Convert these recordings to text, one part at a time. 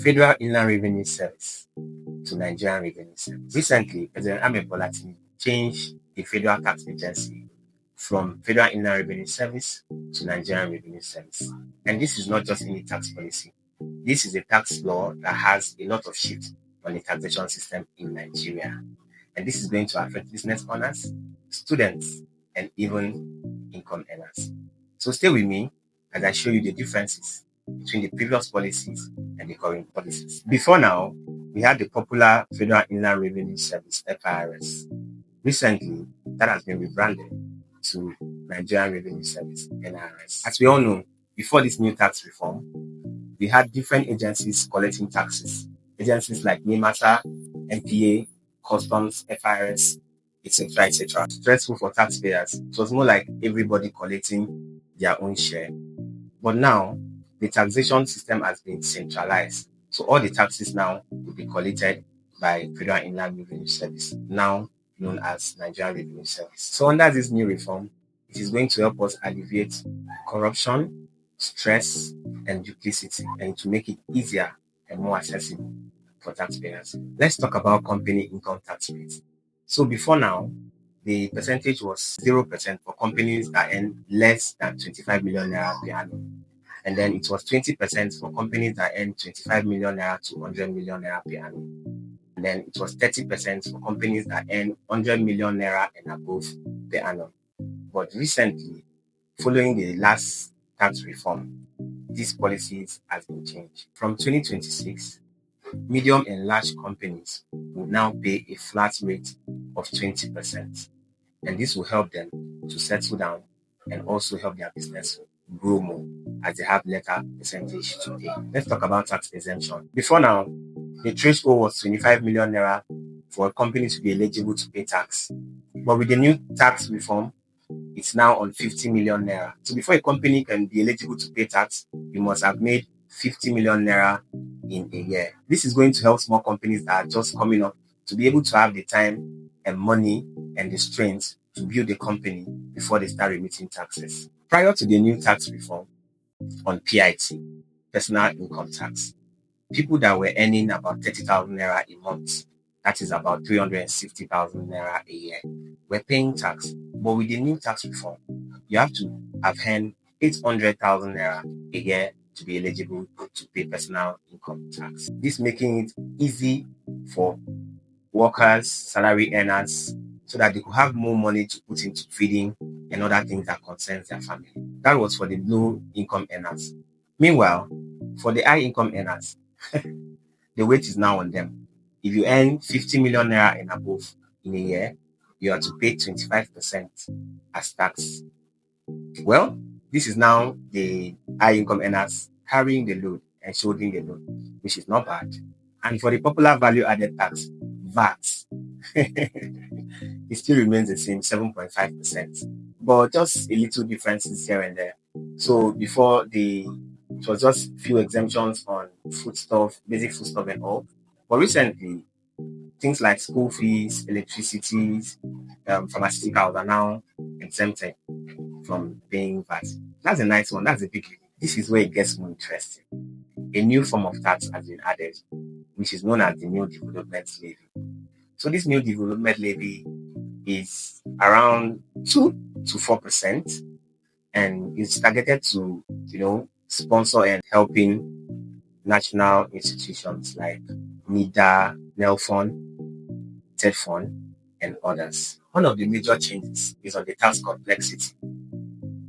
Federal Inland Revenue Service to Nigerian Revenue Service. Recently, President Ahmed Bola Tinubu changed the Federal Tax Agency from Federal Inland Revenue Service to Nigerian Revenue Service. And this is not just any tax policy. This is a tax law that has a lot of shift on the taxation system in Nigeria. And this is going to affect business owners, students, and even income earners. So stay with me as I show you the differences between the previous policies and the current policies. Before now, we had the popular Federal Inland Revenue Service, FIRS. Recently, that has been rebranded to Nigerian Revenue Service, NRS. As we all know, before this new tax reform, we had different agencies collecting taxes. Agencies like NIMATA, NPA, Customs, FIRS, etc., etc. Stressful for taxpayers. It was more like everybody collecting their own share. But now, the taxation system has been centralized. So all the taxes now will be collected by Federal Inland Revenue Service, now known as Nigerian Revenue Service. So under this new reform, it is going to help us alleviate corruption, stress, and duplicity, and to make it easier and more accessible for taxpayers. Let's talk about company income tax rate. So before now, the percentage was 0% for companies that earn less than 25 million naira per annum. And then it was 20% for companies that earn 25 million naira to 100 million naira per annum. And then it was 30% for companies that earn 100 million naira and above per annum. But recently, following the last tax reform, these policies have been changed. From 2026, medium and large companies will now pay a flat rate of 20%. And this will help them to settle down and also help their business grow more as they have lesser percentage to pay. Let's talk about tax exemption. Before now, the threshold was 25 million naira for a company to be eligible to pay tax. But with the new tax reform, it's now on 50 million naira. So before a company can be eligible to pay tax, you must have made 50 million naira in a year. This is going to help small companies that are just coming up to be able to have the time and money and the strength to build a company before they start remitting taxes. Prior to the new tax reform on PIT, personal income tax, people that were earning about 30,000 naira a month, that is about 360,000 naira a year, were paying tax. But with the new tax reform, you have to have earned 800,000 naira a year to be eligible to pay personal income tax. This making it easy for workers, salary earners, so that they could have more money to put into feeding and other things that concerns their family. That was for the low income earners. Meanwhile, for the high income earners, the weight is now on them. If you earn 50 million naira and above in a year, you have to pay 25% as tax. Well, this is now the high income earners carrying the load and shouldering the load, which is not bad. And for the popular value added tax, VAT, it still remains the same, 7.5%. But just a little differences here and there. So before it was just few exemptions on foodstuff, basic foodstuff and all. But recently, things like school fees, electricity, pharmaceuticals are now exempted from paying VAT. That's a nice one. That's a big. This is where it gets more interesting. A new form of tax has been added, which is known as the new Development Levy. So this new Development Levy is around 2 to 4%, and it's targeted to, sponsor and helping national institutions like NIDA, NELFON, TEDFON, and others. One of the major changes is on the tax complexity.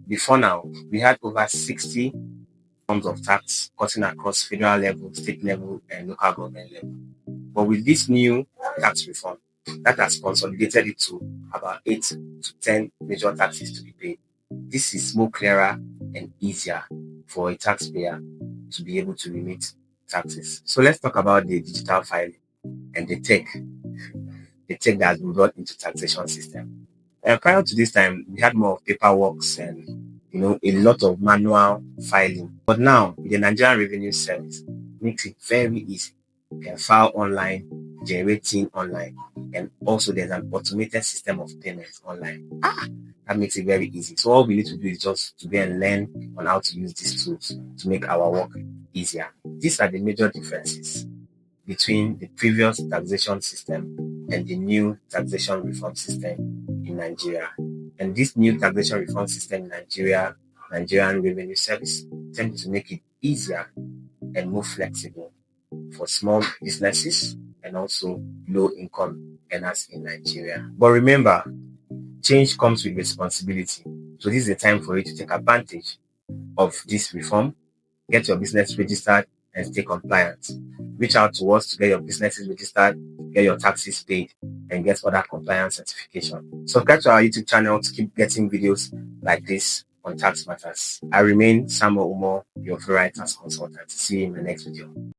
Before now, we had over 60 forms of tax cutting across federal level, state level, and local government level. But with this new tax reform, that has consolidated it to about 8 to 10 major taxes to be paid. This is more clearer and easier for a taxpayer to be able to remit taxes. So let's talk about the digital filing and the tech that has been brought into taxation system. Prior to this time, we had more of paperwork and a lot of manual filing. But now, with the Nigerian Revenue Service, makes it very easy. You can file online, generating online, and also there's an automated system of payments online. That makes it very easy. So all we need to do is just to go and learn on how to use these tools to make our work easier. These are the major differences between the previous taxation system and the new taxation reform system in Nigeria. And this new taxation reform system in Nigeria, Nigerian Revenue Service, tend to make it easier and more flexible for small businesses and also low-income earners in Nigeria. But remember, change comes with responsibility. So this is the time for you to take advantage of this reform, get your business registered, and stay compliant. Reach out to us to get your businesses registered, get your taxes paid, and get other compliance certification. Subscribe to our YouTube channel to keep getting videos like this on tax matters. I remain Samuel Umo, your favorite tax consultant. See you in the next video.